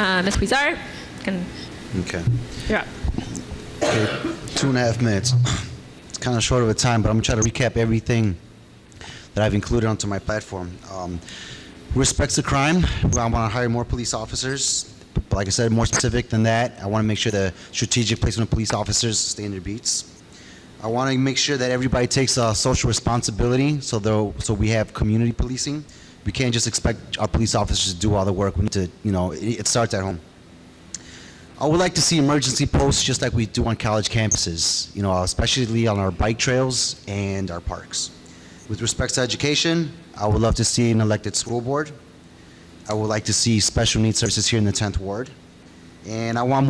Ms. Huizar, Okay. you're up. Okay, 2.5 minutes. It's kind of short of a time, but I'm gonna try to recap everything that I've included onto my platform. With respect to crime, I want to hire more police officers. But like I said, more specific than that, I want to make sure the strategic placement of police officers stay in their beats. I want to make sure that everybody takes social responsibility, so we have community policing. We can't just expect our police officers to do all the work. We need to, it starts at home. I would like to see emergency posts just like we do on college campuses, especially on our bike trails and our parks. With respect to education, I would love to see an elected school board. I would like to see special needs services here in the 10th Ward. And I want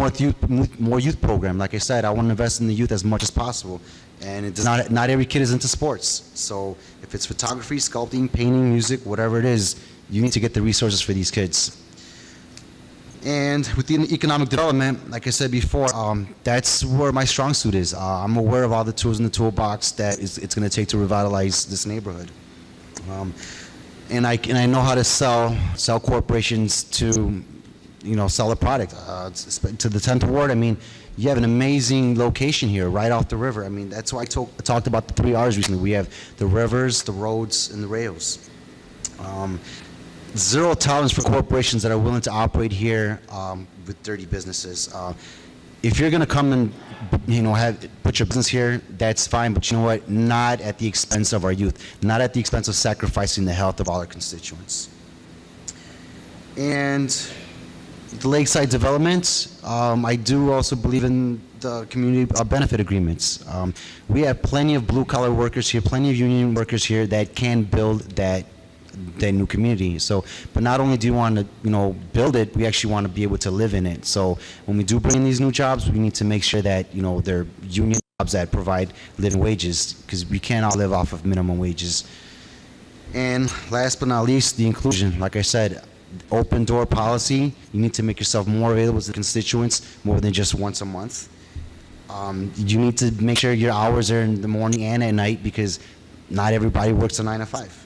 more youth program. Like I said, I want to invest in the youth as much as possible. And it's not every kid is into sports. So if it's photography, sculpting, painting, music, whatever it is, you need to get the resources for these kids. And within economic development, like I said before, that's where my strong suit is. I'm aware of all the tools in the toolbox that it's going to take to revitalize this neighborhood. And I know how to sell corporations to, sell a product. To the 10th Ward, you have an amazing location here, right off the river. That's why I talked about the 3 R's recently. We have the rivers, the roads, and the rails. Zero tolerance for corporations that are willing to operate here with dirty businesses. If you're going to come and put your business here, that's fine, but you know what? Not at the expense of our youth, not at the expense of sacrificing the health of all our constituents. And the lakeside development, I do also believe in the community benefit agreements. We have plenty of blue-collar workers here, plenty of union workers here that can build that new community. So, but not only do you want to, build it, we actually want to be able to live in it. So when we do bring in these new jobs, we need to make sure that, they're union jobs that provide living wages, because we can't all live off of minimum wages. And last but not least, the inclusion. Like I said, open door policy. You need to make yourself more available to the constituents more than just once a month. You need to make sure your hours are in the morning and at night, because not everybody works a 9 to 5.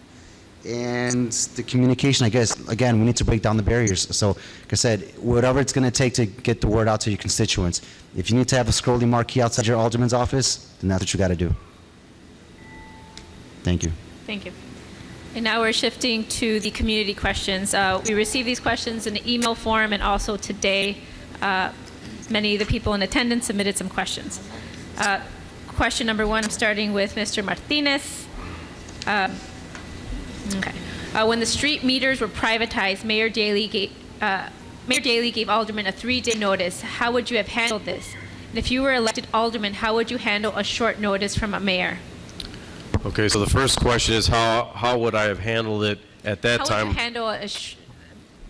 And the communication, I guess, again, we need to break down the barriers. So, like I said, whatever it's going to take to get the word out to your constituents. If you need to have a scrolling marquee outside your alderman's office, then that's what you got to do. Thank you. Thank you. And now we're shifting to the community questions. We received these questions in the email form, and also today, many of the people in attendance submitted some questions. Question number 1, I'm starting with Mr. Martinez. When the street meters were privatized, Mayor Daley gave Alderman a 3-day notice. How would you have handled this? And if you were elected Alderman, how would you handle a short notice from a mayor? Okay, so the first question is how would I have handled it at that time? How would you handle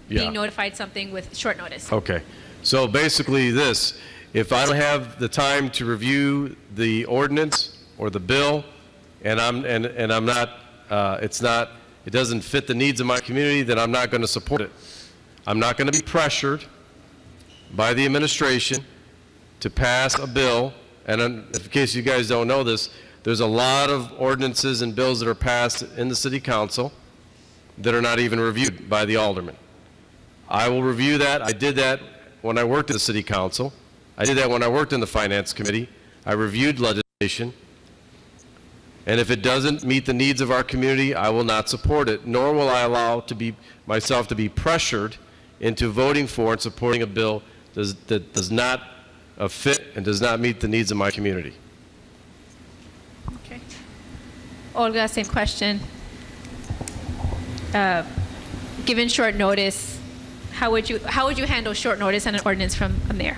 being notified something with short notice? Okay, so basically this, if I don't have the time to review the ordinance or the bill, and I'm not, it doesn't fit the needs of my community, then I'm not going to support it. I'm not going to be pressured by the administration to pass a bill. And in case you guys don't know this, there's a lot of ordinances and bills that are passed in the city council that are not even reviewed by the alderman. I will review that. I did that when I worked at the city council. I did that when I worked in the finance committee. I reviewed legislation. And if it doesn't meet the needs of our community, I will not support it, nor will I allow myself to be pressured into voting for and supporting a bill that does not fit and does not meet the needs of my community. Okay. Olga, same question. Given short notice, how would you handle short notice on an ordinance from a mayor?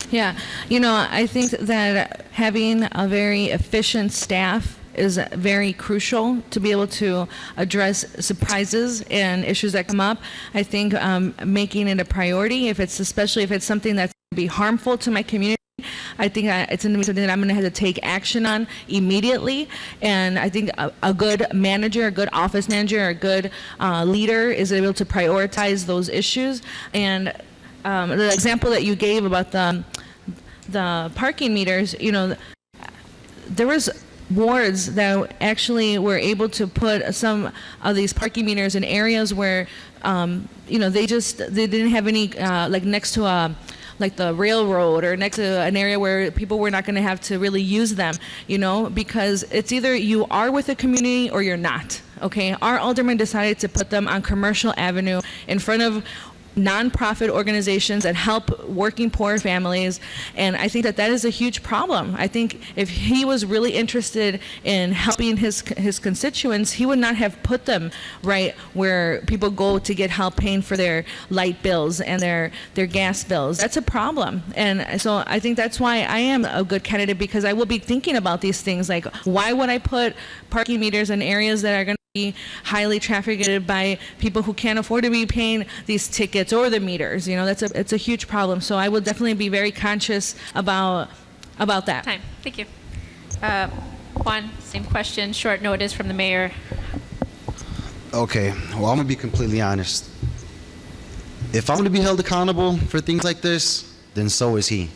Yeah, I think that having a very efficient staff is very crucial to be able to address surprises and issues that come up. I think making it a priority, especially if it's something that's going to be harmful to my community, I think it's going to be something that I'm going to have to take action on immediately. And I think a good manager, a good office manager, a good leader is able to prioritize those issues. And the example that you gave about the parking meters, there was wards that actually were able to put some of these parking meters in areas where they didn't have any, like next to like the railroad or next to an area where people were not going to have to really use them, because it's either you are with the community or you're not. Okay, our alderman decided to put them on Commercial Avenue in front of nonprofit organizations that help working poor families, and I think that is a huge problem. I think if he was really interested in helping his constituents, he would not have put them right where people go to get help paying for their light bills and their gas bills. That's a problem, and so I think that's why I am a good candidate, because I will be thinking about these things, like why would I put parking meters in areas that are going to be highly trafficked by people who can't afford to be paying these tickets or the meters. It's a huge problem. So I will definitely be very conscious about that. Time. Thank you. Juan, same question, short notice from the mayor. Okay, well, I'm gonna be completely honest. If I'm gonna be held accountable for things like this, then so is he.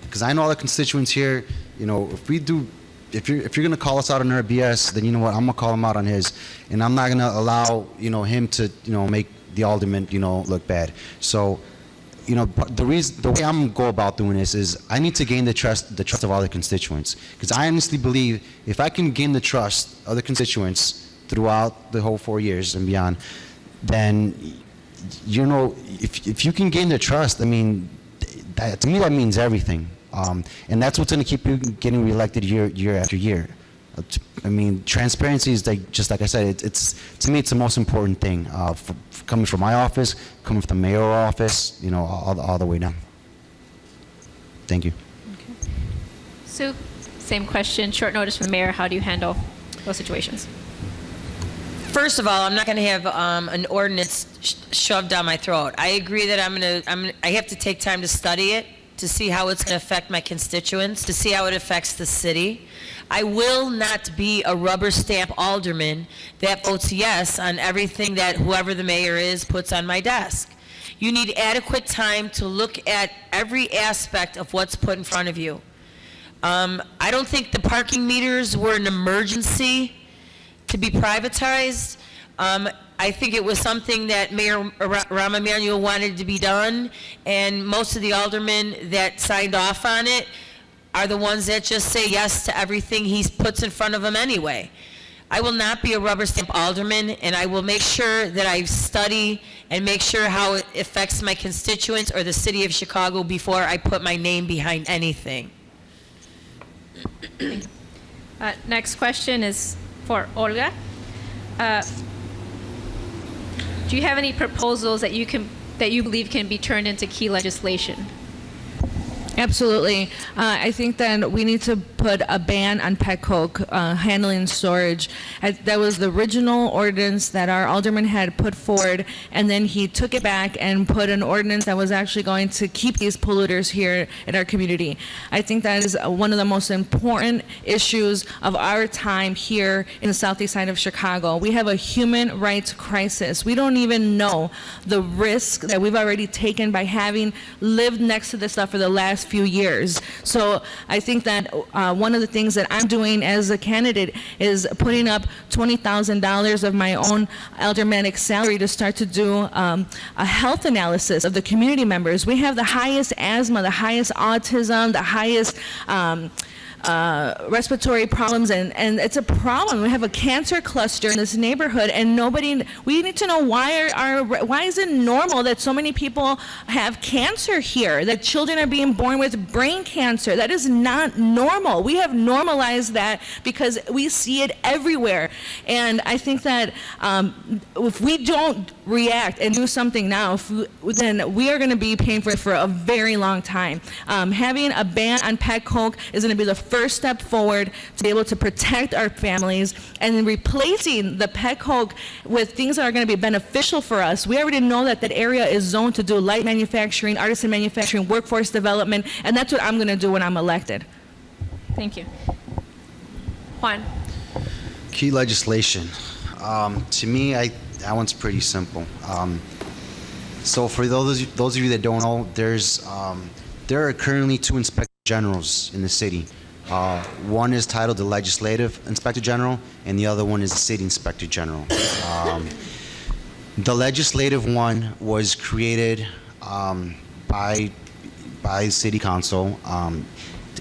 Because I know all the constituents here, if you're gonna call us out on our BS, then you know what, I'm gonna call him out on his, and I'm not gonna allow him to make the alderman look bad. So, the way I'm gonna go about doing this is I need to gain the trust of all the constituents, because I honestly believe if I can gain the trust of the constituents throughout the whole 4 years and beyond, then if you can gain their trust, I mean, to me that means everything. And that's what's going to keep you getting reelected year after year. I mean, transparency is just like I said. It's to me, it's the most important thing. Coming from my office, coming from the mayoral office, all the way down. Thank you. Okay. Sue, same question. Short notice from the mayor. How do you handle those situations? First of all, I'm not going to have an ordinance shoved down my throat. I agree that I have to take time to study it, to see how it's going to affect my constituents, to see how it affects the city. I will not be a rubber stamp alderman that votes yes on everything that whoever the mayor is puts on my desk. You need adequate time to look at every aspect of what's put in front of you. I don't think the parking meters were an emergency to be privatized. I think it was something that Mayor Rahm Emanuel wanted to be done, and most of the aldermen that signed off on it are the ones that just say yes to everything he puts in front of them anyway. I will not be a rubber stamp alderman, and I will make sure that I study and make sure how it affects my constituents or the city of Chicago before I put my name behind anything. Next question is for Olga. Do you have any proposals that you believe can be turned into key legislation? Absolutely. I think that we need to put a ban on pet coke handling and storage. That was the original ordinance that our alderman had put forward, and then he took it back and put an ordinance that was actually going to keep these polluters here in our community. I think that is one of the most important issues of our time here in the southeast side of Chicago. We have a human rights crisis. We don't even know the risk that we've already taken by having lived next to this stuff for the last few years. So I think that one of the things that I'm doing as a candidate is putting up $20,000 of my own aldermanic salary to start to do a health analysis of the community members. We have the highest asthma, the highest autism, the highest respiratory problems, and it's a problem. We have a cancer cluster in this neighborhood, and we need to know why is it normal that so many people have cancer here, that children are being born with brain cancer. That is not normal. We have normalized that because we see it everywhere, and I think that if we don't react and do something now, then we are going to be paying for it for a very long time. Having a ban on pet coke is going to be the first step forward to be able to protect our families, and replacing the pet coke with things that are going to be beneficial for us. We already know that area is zoned to do light manufacturing, artisan manufacturing, workforce development, and that's what I'm going to do when I'm elected. Thank you. Juan. Key legislation. To me, that one's pretty simple. So for those of you that don't know, there are currently 2 inspector generals in the city. One is titled the Legislative Inspector General, and the other one is the City Inspector General. The legislative one was created by City Council.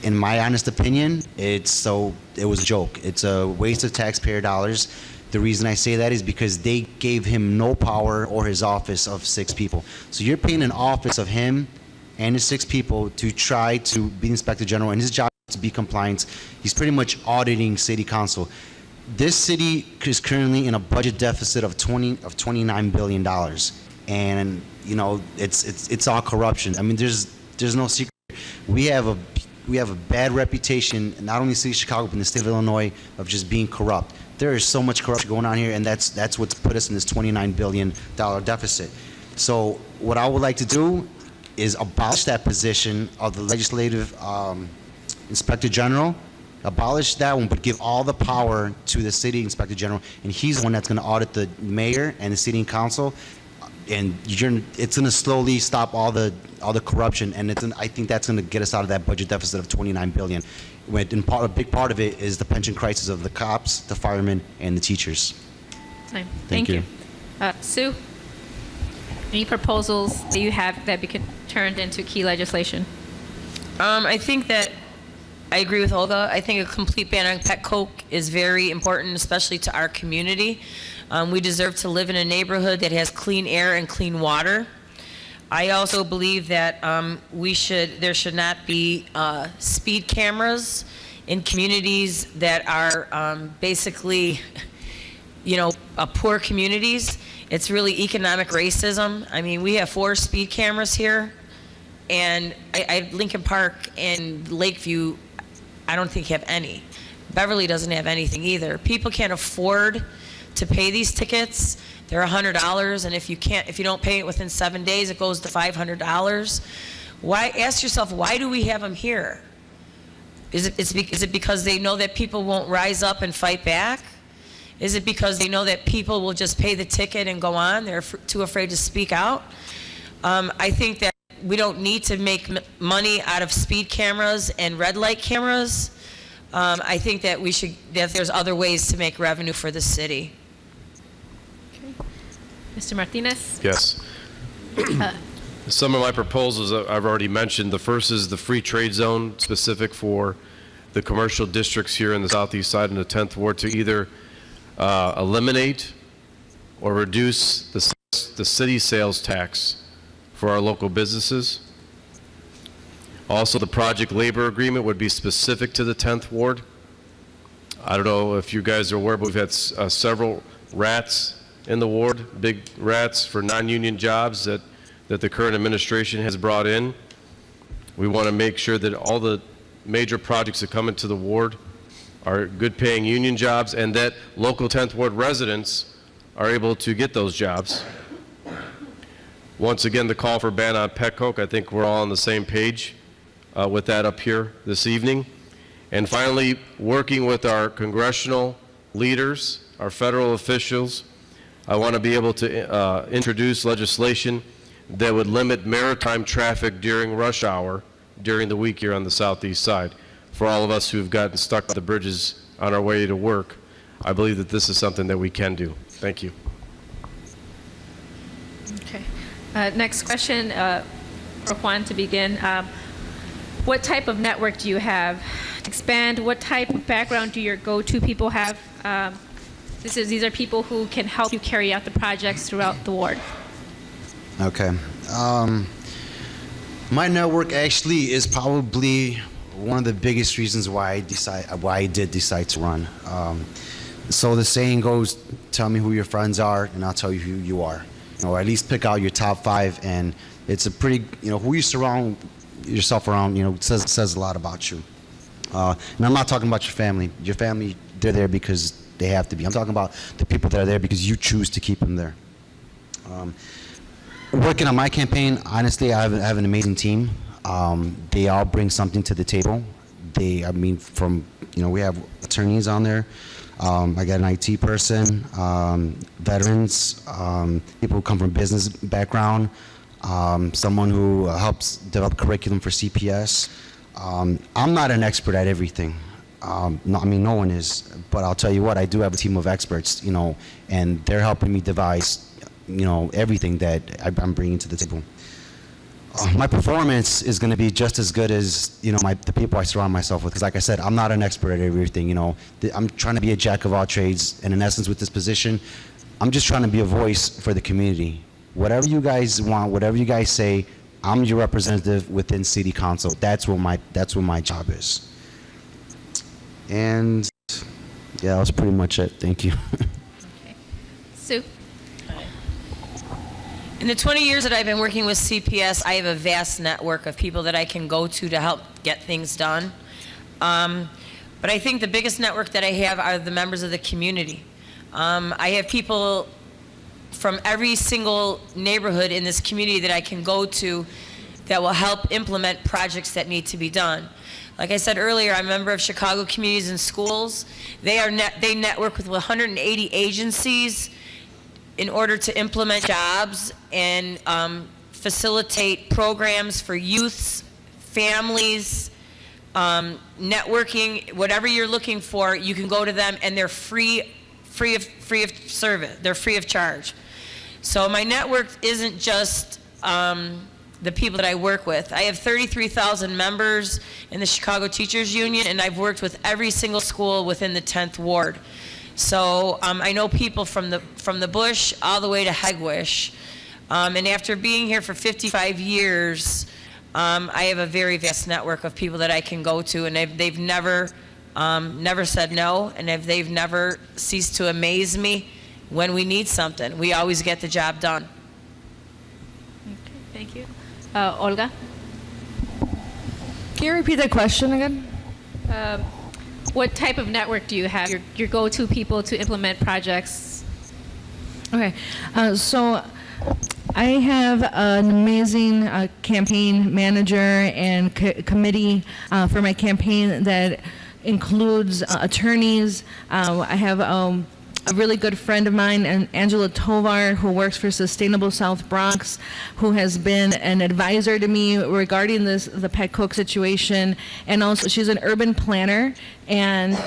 In my honest opinion, it was a joke. It's a waste of taxpayer dollars. The reason I say that is because they gave him no power or his office of 6 people. So you're paying an office of him and his 6 people to try to be Inspector General, and his job is to be compliant. He's pretty much auditing City Council. This city is currently in a budget deficit of $29 billion, and you know it's all corruption. I mean, there's no secret. We have a bad reputation, not only in the city of Chicago but in the state of Illinois, of just being corrupt. There is so much corruption going on here, and that's what's put us in this $29 billion deficit. So what I would like to do is abolish that position of the legislative Inspector General, abolish that one, but give all the power to the city Inspector General, and he's the one that's going to audit the mayor and the city council, and it's going to slowly stop all the corruption, and I think that's going to get us out of that budget deficit of $29 billion. A big part of it is the pension crisis of the cops, the firemen, and the teachers. Thank you. Sue, any proposals that you have that could turned into key legislation? I think that I agree with Olga. I think a complete ban on pet coke is very important, especially to our community. We deserve to live in a neighborhood that has clean air and clean water. I also believe that there should not be speed cameras in communities that are basically, poor communities. It's really economic racism. I mean, we have 4 speed cameras here, and Lincoln Park and Lakeview, I don't think have any. Beverly doesn't have anything either. People can't afford to pay these tickets. They're $100, and if you don't pay it within 7 days, it goes to $500. Ask yourself, why do we have them here? Is it because they know that people won't rise up and fight back? Is it because they know that people will just pay the ticket and go on? They're too afraid to speak out? I think that we don't need to make money out of speed cameras and red light cameras. I think that there's other ways to make revenue for the city. Mr. Martinez? Yes. Some of my proposals I've already mentioned. The first is the free trade zone specific for the commercial districts here in the southeast side in the 10th Ward to either eliminate or reduce the city sales tax for our local businesses. Also, the project labor agreement would be specific to the 10th Ward. I don't know if you guys are aware, but we've had several rats in the ward, big rats for non-union jobs that the current administration has brought in. We want to make sure that all the major projects that come into the ward are good-paying union jobs, and that local 10th Ward residents are able to get those jobs. Once again, the call for ban on pet coke, I think we're all on the same page with that up here this evening. And finally, working with our congressional leaders, our federal officials, I want to be able to introduce legislation that would limit maritime traffic during rush hour during the week here on the southeast side. For all of us who've gotten stuck at the bridges on our way to work, I believe that this is something that we can do. Thank you. Okay. Next question for Juan to begin. What type of network do you have? Expand, what type of background do your go-to people have? These are people who can help you carry out the projects throughout the ward. Okay. My network actually is probably one of the biggest reasons why I did decide to run. So the saying goes, tell me who your friends are and I'll tell you who you are. Or at least pick out your top 5, and it's a pretty, who you surround yourself around, says a lot about you. And I'm not talking about your family. Your family, they're there because they have to be. I'm talking about the people that are there because you choose to keep them there. Working on my campaign, honestly, I have an amazing team. They all bring something to the table. We have attorneys on there. I got an IT person, veterans, people who come from business background, someone who helps develop curriculum for CPS. I'm not an expert at everything. No one is, but I'll tell you what, I do have a team of experts, and they're helping me devise everything that I'm bringing to the table. My performance is going to be just as good as the people I surround myself with. Because, like I said, I'm not an expert at everything. I'm trying to be a jack of all trades, and in essence, with this position, I'm just trying to be a voice for the community. Whatever you guys want, whatever you guys say, I'm your representative within City Council. That's what my job is. And yeah, that was pretty much it. Thank you. Okay. Sue? In the 20 years that I've been working with CPS, I have a vast network of people that I can go to help get things done. But I think the biggest network that I have are the members of the community. I have people from every single neighborhood in this community that I can go to that will help implement projects that need to be done. Like I said earlier, I'm a member of Chicago Communities and Schools. They network with 180 agencies in order to implement jobs and facilitate programs for youths, families, networking, whatever you're looking for, you can go to them, and they're free of service. They're free of charge. So my network isn't just the people that I work with. I have 33,000 members in the Chicago Teachers Union, and I've worked with every single school within the 10th Ward. So I know people from the Bush all the way to Hegwish. And after being here for 55 years, I have a very vast network of people that I can go to, and they've never said no, and they've never ceased to amaze me when we need something. We always get the job done. Okay, thank you. Olga? Can you repeat that question again? What type of network do you have? Your go-to people to implement projects? Okay, so I have an amazing campaign manager and committee for my campaign that includes attorneys. I have a really good friend of mine, Angela Tovar, who works for Sustainable South Bronx, who has been an advisor to me regarding the Pet Coke situation, and also she's an urban planner. And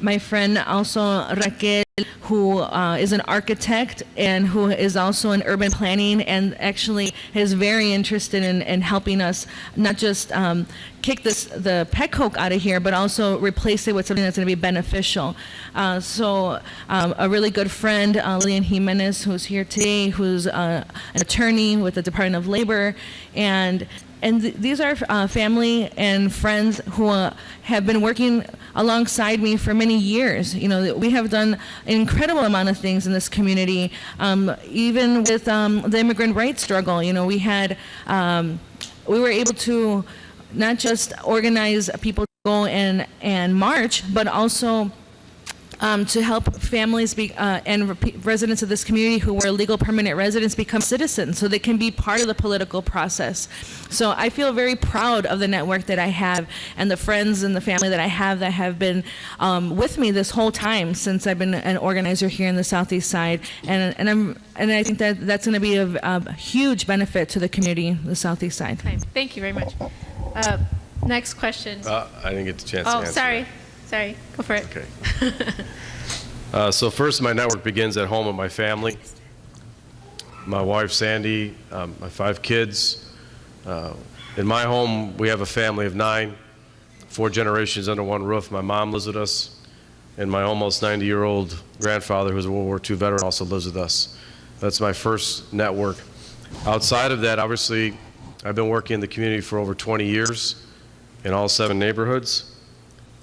my friend also Raquel, who is an architect and who is also in urban planning, and actually is very interested in helping us not just kick the pet coke out of here, but also replace it with something that's going to be beneficial. So a really good friend, Lillian Jimenez, who's here today, who's an attorney with the Department of Labor, and these are family and friends who have been working alongside me for many years. We have done an incredible amount of things in this community, even with the immigrant rights struggle. We were able to not just organize people to go and march, but also to help families and residents of this community who were legal permanent residents become citizens so they can be part of the political process. So I feel very proud of the network that I have and the friends and the family that I have been with me this whole time since I've been an organizer here in the Southeast Side. And I think that's going to be a huge benefit to the community, the Southeast Side. Okay, thank you very much. Next question. I didn't get the chance to answer. Sorry, go for it. Okay. So first, my network begins at home with my family. My wife, Sandy, my 5 kids. In my home, we have a family of 9, 4 generations under one roof. My mom lives with us, and my almost 90-year-old grandfather, who's a World War II veteran, also lives with us. That's my first network. Outside of that, obviously, I've been working in the community for over 20 years in all 7 neighborhoods.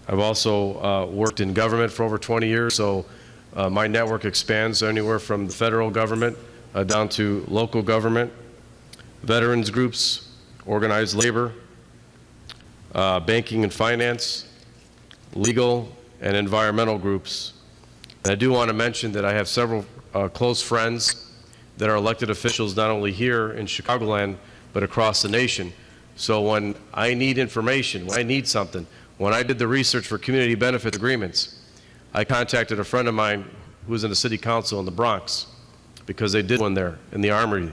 I've also worked in government for over 20 years, so my network expands anywhere from the federal government down to local government, veterans groups, organized labor, banking and finance, legal and environmental groups. And I do want to mention that I have several close friends that are elected officials not only here in Chicagoland, but across the nation. So when I need information, when I need something, when I did the research for community benefit agreements, I contacted a friend of mine who was in the city council in the Bronx because they did one there in the Armory.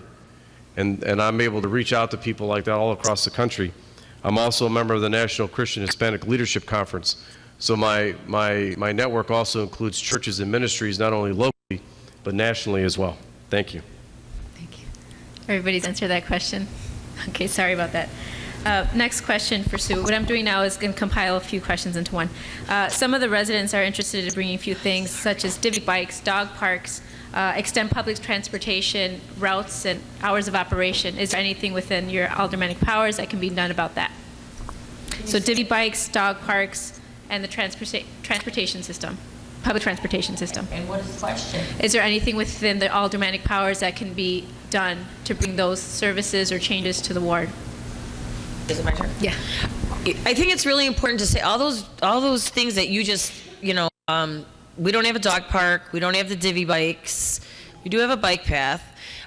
And I'm able to reach out to people like that all across the country. I'm also a member of the National Christian Hispanic Leadership Conference. So my network also includes churches and ministries, not only locally, but nationally as well. Thank you. Everybody's answered that question? Okay, sorry about that. Next question for Sue. What I'm doing now is going to compile a few questions into one. Some of the residents are interested in bringing a few things, such as divvy bikes, dog parks, extend public transportation routes and hours of operation. Is there anything within your aldermanic powers that can be done about that? So divvy bikes, dog parks, and the transportation system, public transportation system. And what is the question? Is there anything within the aldermanic powers that can be done to bring those services or changes to the ward? Is it my turn? Yeah. I think it's really important to say all those things that you just, we don't have a dog park, we don't have the divvy bikes, we do have a bike path.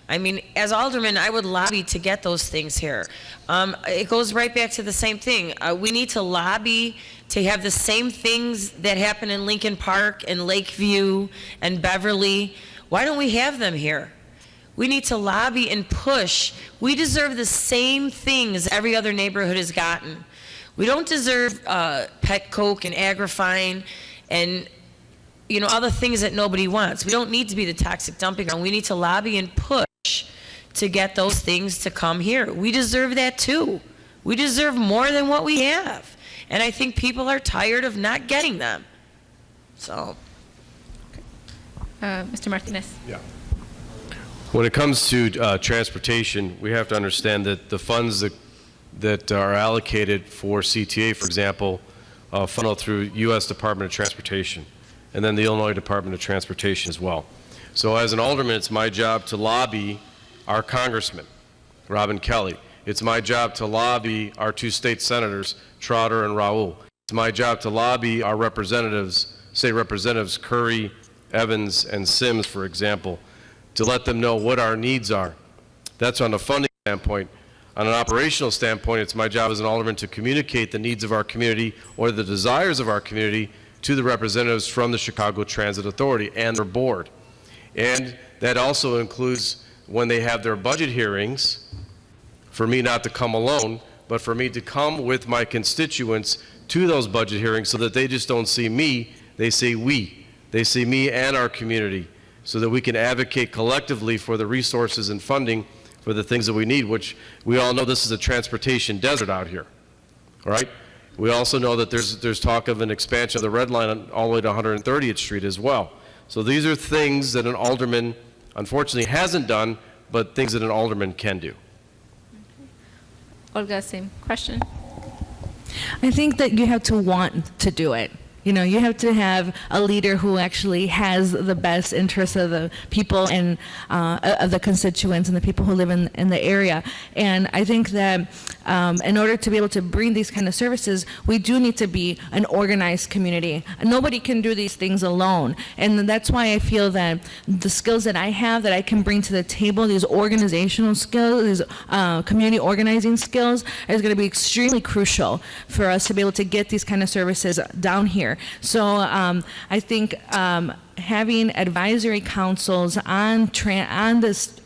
I mean, as alderman, I would lobby to get those things here. It goes right back to the same thing. We need to lobby to have the same things that happen in Lincoln Park and Lakeview and Beverly. Why don't we have them here? We need to lobby and push. We deserve the same things every other neighborhood has gotten. We don't deserve pet coke and agrifine and all the things that nobody wants. We don't need to be the toxic dumping ground. We need to lobby and push to get those things to come here. We deserve that too. We deserve more than what we have. And I think people are tired of not getting them. So. Mr. Martinez. Yeah. When it comes to transportation, we have to understand that the funds that are allocated for CTA, for example, funnel through U.S. Department of Transportation, and then the Illinois Department of Transportation as well. So as an alderman, it's my job to lobby our congressman, Robin Kelly. It's my job to lobby our two state senators, Trotter and Raoul. It's my job to lobby our representatives, state representatives Curry, Evans, and Sims, for example, to let them know what our needs are. That's on a funding standpoint. On an operational standpoint, it's my job as an alderman to communicate the needs of our community or the desires of our community to the representatives from the Chicago Transit Authority and their board. And that also includes when they have their budget hearings, for me not to come alone, but for me to come with my constituents to those budget hearings so that they just don't see me, they see we. They see me and our community, so that we can advocate collectively for the resources and funding for the things that we need, which we all know this is a transportation desert out here, all right? We also know that there's talk of an expansion of the Red Line all the way to 130th Street as well. So these are things that an alderman unfortunately hasn't done, but things that an alderman can do. Olga, same question. I think that you have to want to do it. You have to have a leader who actually has the best interests of the people and of the constituents and the people who live in the area. And I think that in order to be able to bring these kind of services, we do need to be an organized community. Nobody can do these things alone. And that's why I feel that the skills that I have that I can bring to the table, these organizational skills, these community organizing skills, is going to be extremely crucial for us to be able to get these kind of services down here. So I think having advisory councils on this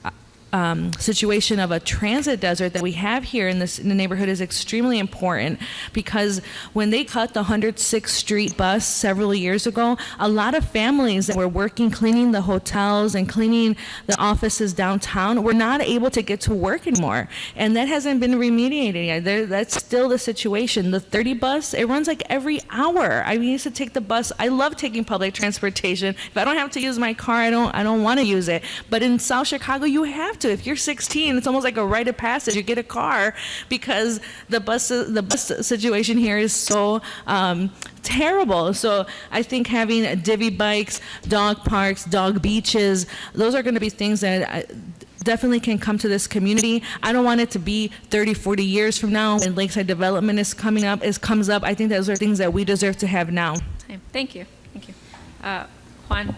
situation of a transit desert that we have here in the neighborhood is extremely important, because when they cut the 106th Street bus several years ago, a lot of families that were working cleaning the hotels and cleaning the offices downtown were not able to get to work anymore, and that hasn't been remediated yet. That's still the situation. The 30 bus, it runs like every hour. I used to take the bus. I love taking public transportation. If I don't have to use my car, I don't want to use it. But in South Chicago, you have to. If you're 16, it's almost like a rite of passage. You get a car because the bus situation here is so terrible. So I think having divvy bikes, dog parks, dog beaches, those are going to be things that definitely can come to this community. I don't want it to be 30, 40 years from now when lakeside development comes up. I think those are things that we deserve to have now. Thank you. Juan.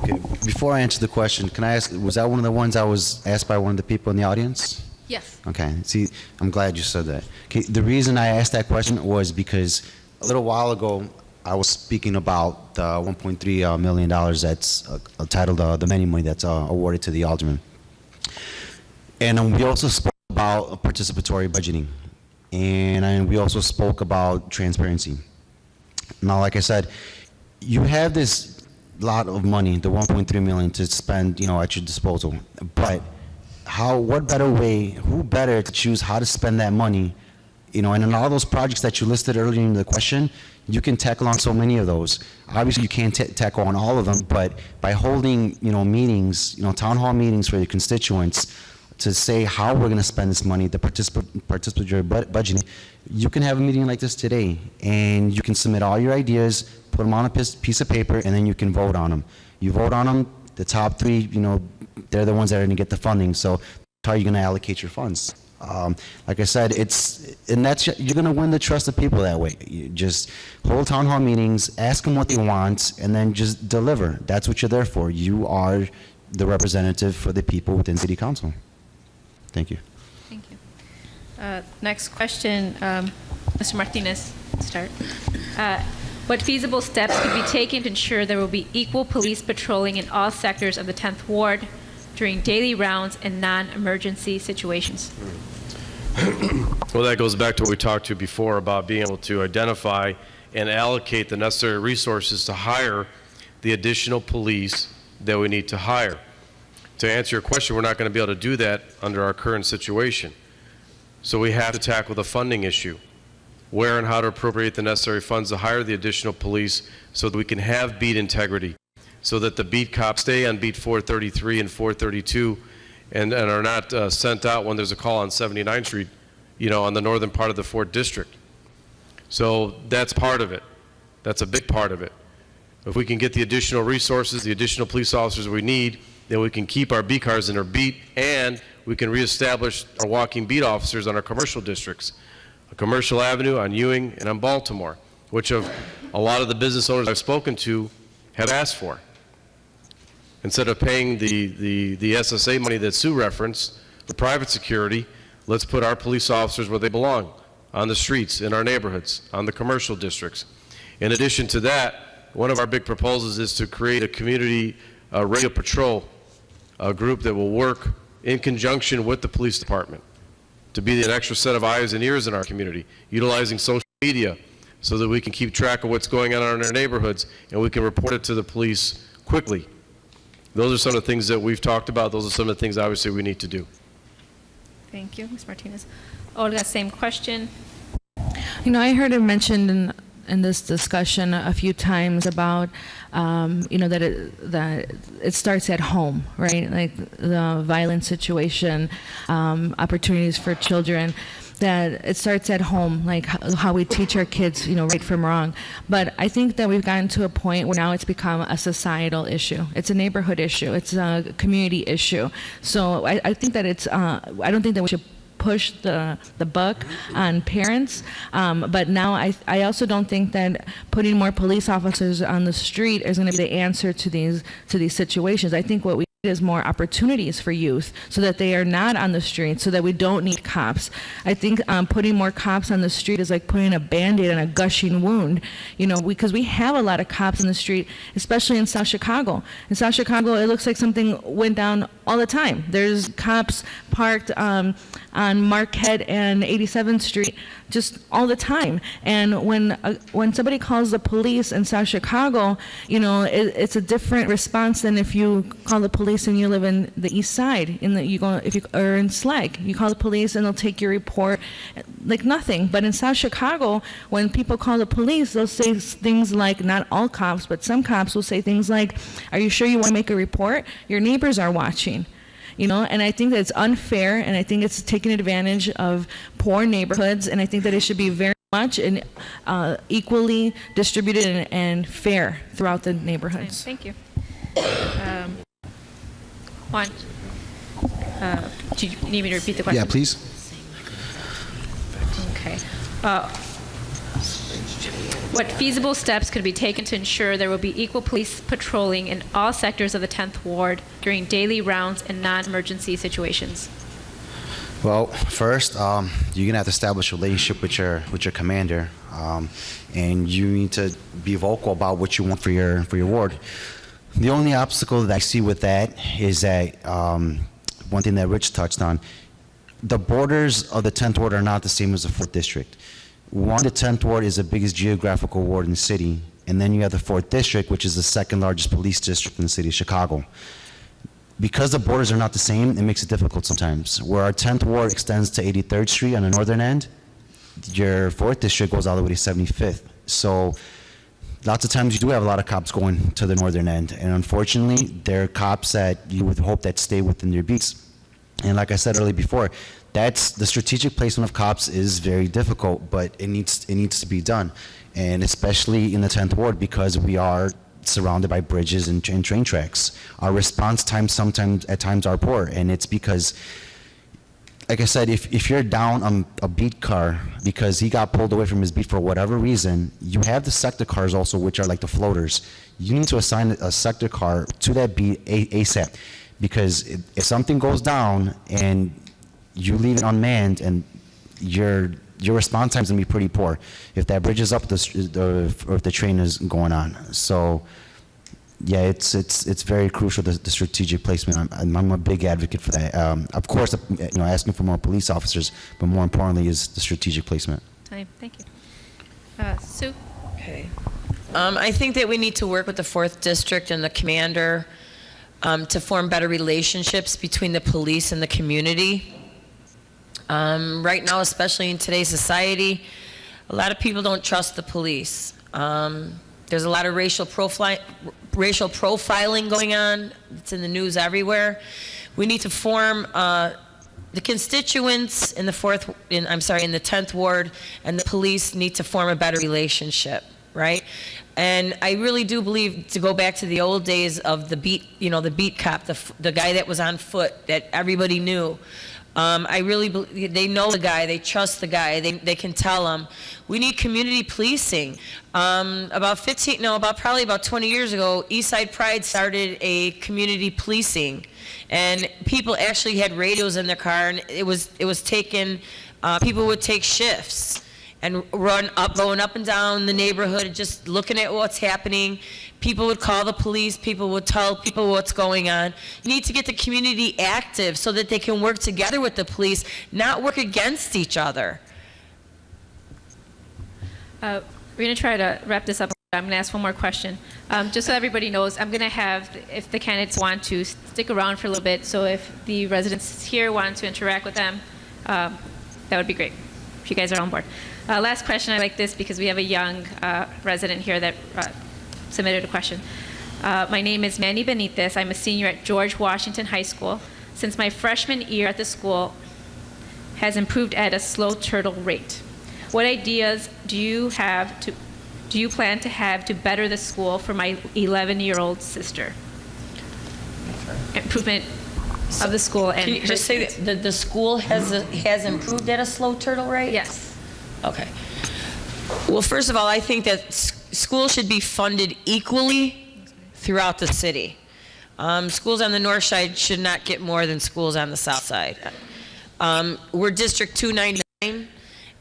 Okay. Before I answer the question, can I ask, was that one of the ones I was asked by one of the people in the audience? Yes. Okay. See, I'm glad you said that. Okay. The reason I asked that question was because a little while ago, I was speaking about the $1.3 million that's titled the many money that's awarded to the alderman. And we also spoke about participatory budgeting. And we also spoke about transparency. Now, like I said, you have this lot of money, the 1.3 million, to spend, at your disposal. But what better way, who better to choose how to spend that money? And in all those projects that you listed earlier in the question, you can tackle on so many of those. Obviously, you can't tackle on all of them, but by holding, meetings, town hall meetings for your constituents to say how we're going to spend this money, the participatory budgeting, you can have a meeting like this today, and you can submit all your ideas, put them on a piece of paper, and then you can vote on them. You vote on them, the top three, they're the ones that are going to get the funding. So that's how you're going to allocate your funds. Like I said, you're going to win the trust of people that way. You just hold town hall meetings, ask them what they want, and then just deliver. That's what you're there for. You are the representative for the people within city council. Thank you. Thank you. Next question, Mr. Martinez, start. What feasible steps could be taken to ensure there will be equal police patrolling in all sectors of the 10th Ward during daily rounds and non-emergency situations? Well, that goes back to what we talked to before about being able to identify and allocate the necessary resources to hire the additional police that we need to hire. To answer your question, we're not going to be able to do that under our current situation. So we have to tackle the funding issue, where and how to appropriate the necessary funds to hire the additional police so that we can have beat integrity, so that the beat cops stay on beat 433 and 432 and are not sent out when there's a call on 79th Street, on the northern part of the 4th District. So that's part of it. That's a big part of it. If we can get the additional resources, the additional police officers we need, then we can keep our beat cars in our beat, and we can reestablish our walking beat officers on our commercial districts, on Commercial Avenue, on Ewing, and on Baltimore, which a lot of the business owners I've spoken to have asked for. Instead of paying the SSA money that Sue referenced, the private security, let's put our police officers where they belong, on the streets, in our neighborhoods, on the commercial districts. In addition to that, one of our big proposals is to create a community radio patrol group that will work in conjunction with the police department to be an extra set of eyes and ears in our community, utilizing social media so that we can keep track of what's going on in our neighborhoods and we can report it to the police quickly. Those are some of the things that we've talked about. Those are some of the things, obviously, we need to do. Thank you, Ms. Martinez. Olga, same question. I heard it mentioned in this discussion a few times about, that it starts at home, right? Like the violent situation, opportunities for children, that it starts at home, like how we teach our kids, right from wrong. But I think that we've gotten to a point where now it's become a societal issue. It's a neighborhood issue. It's a community issue. So I think that I don't think that we should push the buck on parents, but now I also don't think that putting more police officers on the street is going to be the answer to these situations. I think what we need is more opportunities for youth so that they are not on the street, so that we don't need cops. I think putting more cops on the street is like putting a Band-Aid on a gushing wound, because we have a lot of cops on the street, especially in South Chicago. In South Chicago, it looks like something went down all the time. There's cops parked on Marquette and 87th Street just all the time. And when somebody calls the police in South Chicago, it's a different response than if you call the police and you live in the East Side. If you are in Slag, you call the police and they'll take your report like nothing. But in South Chicago, when people call the police, they'll say things like, not all cops, but some cops will say things like, "Are you sure you want to make a report? Your neighbors are watching." And I think that it's unfair, and I think it's taking advantage of poor neighborhoods, and I think that it should be very much and equally distributed and fair throughout the neighborhoods. Thank you. Juan, do you need me to repeat the question? Yeah, please. Okay. What feasible steps could be taken to ensure there will be equal police patrolling in all sectors of the 10th Ward during daily rounds and non-emergency situations? Well, first, you're gonna have to establish a relationship with your commander, and you need to be vocal about what you want for your ward. The only obstacle that I see with that is that one thing that Rich touched on: the borders of the 10th Ward are not the same as the 4th District. The 10th Ward is the biggest geographical ward in the city, and then you have the 4th District, which is the second largest police district in the city of Chicago. because the borders are not the same, it makes it difficult sometimes. Where our 10th ward extends to 83rd Street on the northern end, your 4th district goes all the way to 75th. So lots of times you do have a lot of cops going to the northern end, and unfortunately, there are cops that you would hope that stay within their beats. And like I said earlier before, that's the strategic placement of cops is very difficult, but it needs to be done, and especially in the 10th ward because we are surrounded by bridges and train tracks. Our response times at times are poor, and it's because, like I said, if you're down on a beat car because he got pulled away from his beat for whatever reason, you have the sector cars also, which are like the floaters. You need to assign a sector car to that beat ASAP, because if something goes down and you leave it unmanned, and your response time is gonna be pretty poor if that bridge is up or if the train is going on. So, yeah, it's very crucial, the strategic placement. I'm a big advocate for that. Of course, asking for more police officers, but more importantly is the strategic placement. Time. Thank you. Sue? Okay. I think that we need to work with the 4th District and the commander to form better relationships between the police and the community. Right now, especially in today's society, a lot of people don't trust the police. There's a lot of racial profiling going on. It's in the news everywhere. We need to form the constituents in the 10th ward and the police need to form a better relationship, right? And I really do believe, to go back to the old days of the beat cop, the guy that was on foot that everybody knew. I really believe they know the guy, they trust the guy, they can tell him. We need community policing. About 20 years ago, Eastside Pride started a community policing, and people actually had radios in their car, and it was taken. People would take shifts and going up and down the neighborhood, just looking at what's happening. People would call the police, people would tell people what's going on. You need to get the community active so that they can work together with the police, not work against each other. We're going to try to wrap this up. I'm going to ask one more question. Just so everybody knows, I'm going to have, if the candidates want to, stick around for a little bit. So if the residents here want to interact with them, that would be great, if you guys are on board. Last question, I like this because we have a young resident here that submitted a question. My name is Manny Benitez. I'm a senior at George Washington High School. Since my freshman year at the school has improved at a slow turtle rate, what ideas do you plan to have to better the school for my 11-year-old sister? Improvement of the school and Can you just say that the school has improved at a slow turtle rate? Yes. Okay. Well, first of all, I think that schools should be funded equally throughout the city. Schools on the north side should not get more than schools on the south side. We're District 299,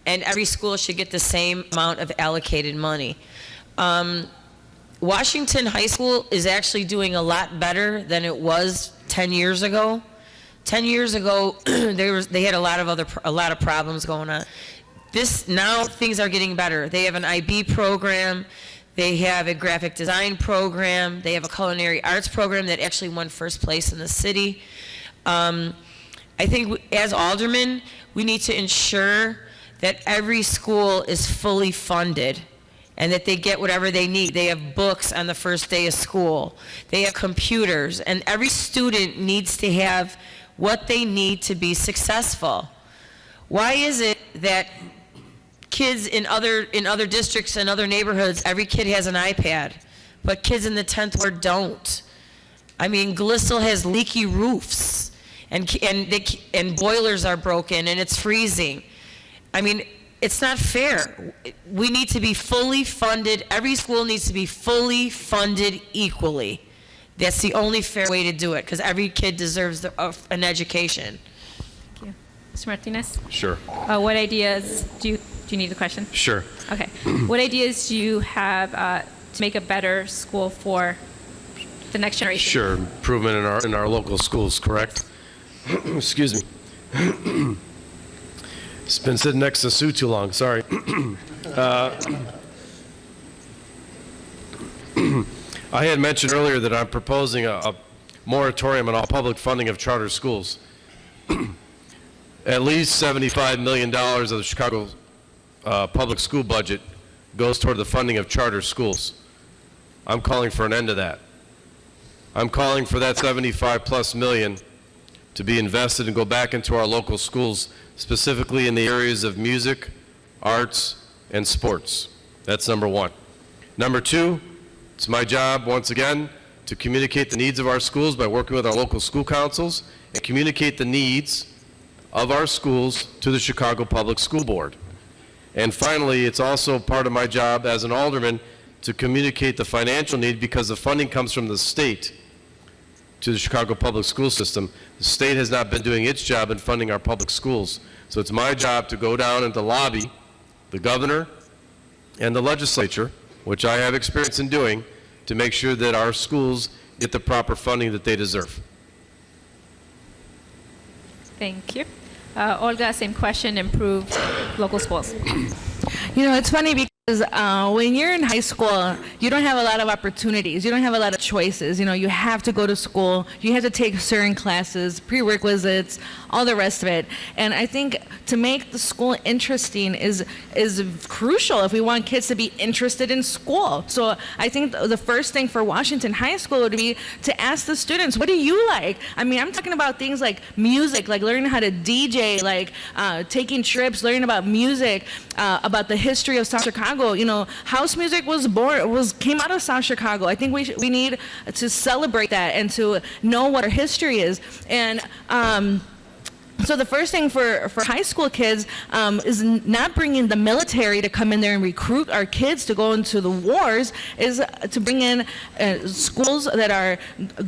and every school should get the same amount of allocated money. Washington High School is actually doing a lot better than it was 10 years ago. 10 years ago, they had a lot of problems going on. Now things are getting better. They have an IB program, they have a graphic design program, they have a culinary arts program that actually won first place in the city. I think as aldermen, we need to ensure that every school is fully funded and that they get whatever they need. They have books on the first day of school. They have computers, and every student needs to have what they need to be successful. Why is it that kids in other districts and other neighborhoods, every kid has an iPad, but kids in the 10th ward don't? I mean, Glissel has leaky roofs, and boilers are broken, and it's freezing. I mean, it's not fair. We need to be fully funded. Every school needs to be fully funded equally. That's the only fair way to do it, because every kid deserves an education. Thank you. Mr. Martinez? Sure. What ideas do you need the question? Sure. Okay. What ideas do you have to make a better school for the next generation? Sure. Improvement in our local schools, correct? Excuse me. It's been sitting next to Sue too long, sorry. I had mentioned earlier that I'm proposing a moratorium on all public funding of charter schools. At least $75 million of the Chicago public school budget goes toward the funding of charter schools. I'm calling for an end to that. I'm calling for that 75+ million to be invested and go back into our local schools, specifically in the areas of music, arts, and sports. That's number one. Number two, it's my job, once again, to communicate the needs of our schools by working with our local school councils and communicate the needs of our schools to the Chicago Public School Board. And finally, it's also part of my job as an alderman to communicate the financial need, because the funding comes from the state to the Chicago public school system. The state has not been doing its job in funding our public schools. So it's my job to go down and to lobby the governor and the legislature, which I have experience in doing, to make sure that our schools get the proper funding that they deserve. Thank you. Olga, same question, improve local schools. You know, it's funny because when you're in high school, you don't have a lot of opportunities. You don't have a lot of choices. You know, you have to go to school. You have to take certain classes, prerequisites, all the rest of it. And I think to make the school interesting is crucial if we want kids to be interested in school. So I think the first thing for Washington High School would be to ask the students, what do you like? I mean, I'm talking about things like music, like learning how to DJ, like taking trips, learning about music, about the history of South Chicago. You know, house music came out of South Chicago. I think we need to celebrate that and to know what our history is. And so the first thing for high school kids is not bringing the military to come in there and recruit our kids to go into the wars, is to bring in schools that are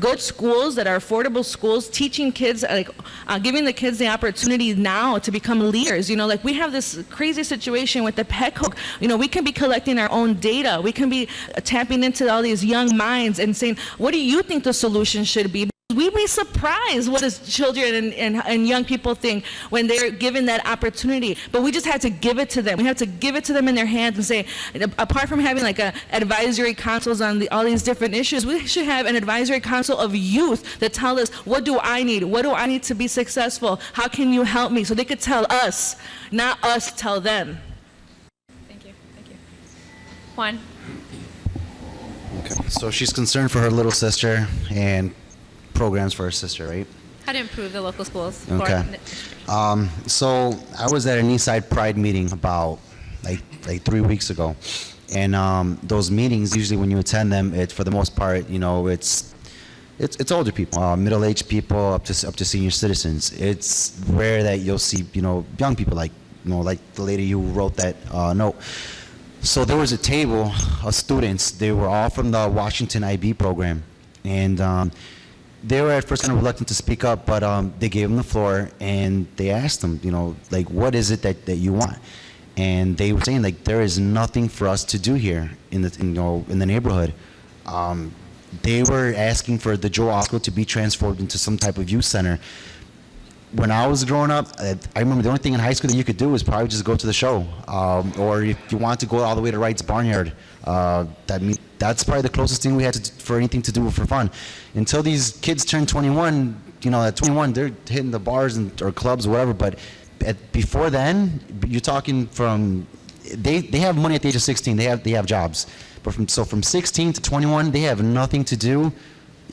good schools, that are affordable schools, teaching kids, like giving the kids the opportunity now to become leaders. You know, like we have this crazy situation with the PECOG. You know, we can be collecting our own data. We can be tapping into all these young minds and saying, what do you think the solution should be? We'd be surprised what is children and young people think when they're given that opportunity. But we just have to give it to them. We have to give it to them in their hands and say, apart from having like advisory councils on all these different issues, we should have an advisory council of youth that tell us, what do I need? What do I need to be successful? How can you help me? So they could tell us, not us tell them. Thank you. Thank you. Juan? Okay. So she's concerned for her little sister and programs for her sister, right? How to improve the local schools. Okay. So I was at an Eastside Pride meeting about like 3 weeks ago, and those meetings, usually when you attend them, for the most part, you know, it's older people, middle-aged people up to senior citizens. It's rare that you'll see, you know, young people like the lady who wrote that note. So there was a table of students. They were all from the Washington IB program, and they were at first kind of reluctant to speak up, but they gave them the floor and they asked them, you know, like, what is it that you want? And they were saying, like, there is nothing for us to do here in the neighborhood. They were asking for the Joe Osco to be transformed into some type of youth center. When I was growing up, I remember the only thing in high school that you could do was probably just go to the show, or if you want to go all the way to Wright's Barnyard. That's probably the closest thing we had for anything to do for fun. Until these kids turn 21, you know, at 21 they're hitting the bars or clubs or whatever. But before then, you're talking from they have money at the age of 16. They have jobs, but from 16 to 21, they have nothing to do.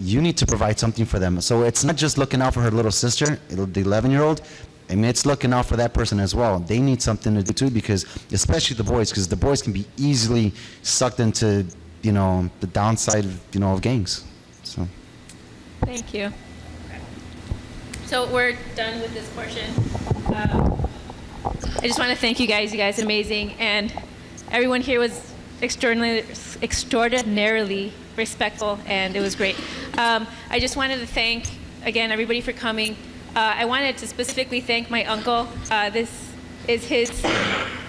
You need to provide something for them. So it's not just looking out for her little sister, the 11-year-old. I mean, it's looking out for that person as well. They need something to do too, because especially the boys, because the boys can be easily sucked into, you know, the downside of, you know, of gangs. So. Thank you. So we're done with this portion. I just want to thank you guys. You guys are amazing, and everyone here was extraordinarily respectful, and it was great. I just wanted to thank, again, everybody for coming. I wanted to specifically thank my uncle. This is his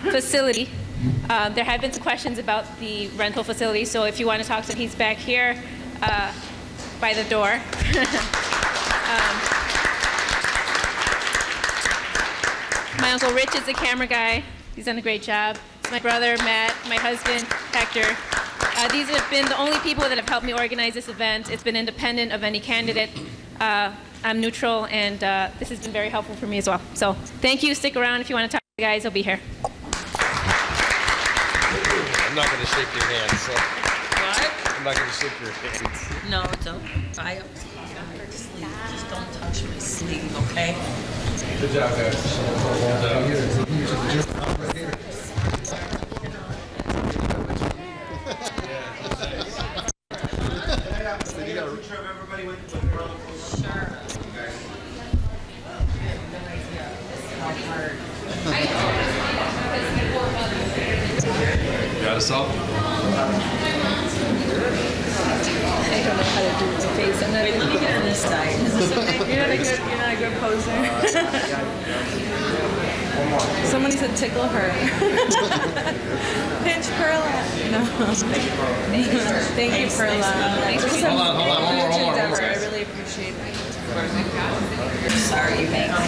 facility. There have been some questions about the rental facility, so if you want to talk to him, he's back here by the door. My Uncle Rich is the camera guy. He's done a great job. My brother, Matt, my husband, Hector. These have been the only people that have helped me organize this event. It's been independent of any candidate. I'm neutral, and this has been very helpful for me as well. So thank you. Stick around if you want to talk to the guys. I'll be here. I'm not going to shake your hand, so What? I'm not going to shake your hands. No, don't. Just don't touch my sleeve, okay? Good job, guys. Got us all? I don't know how to do the face. I'm not Wait, let me get on this side. Is this okay? You're not a good poser. Somebody said tickle her. Pinch Perla. No. Thank you, Perla. Hold on, one more, I really appreciate it. Sorry, thanks.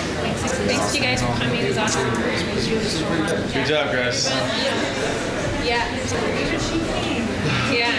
Thanks to you guys for coming. It was awesome. Good job, guys. Yeah. Yeah.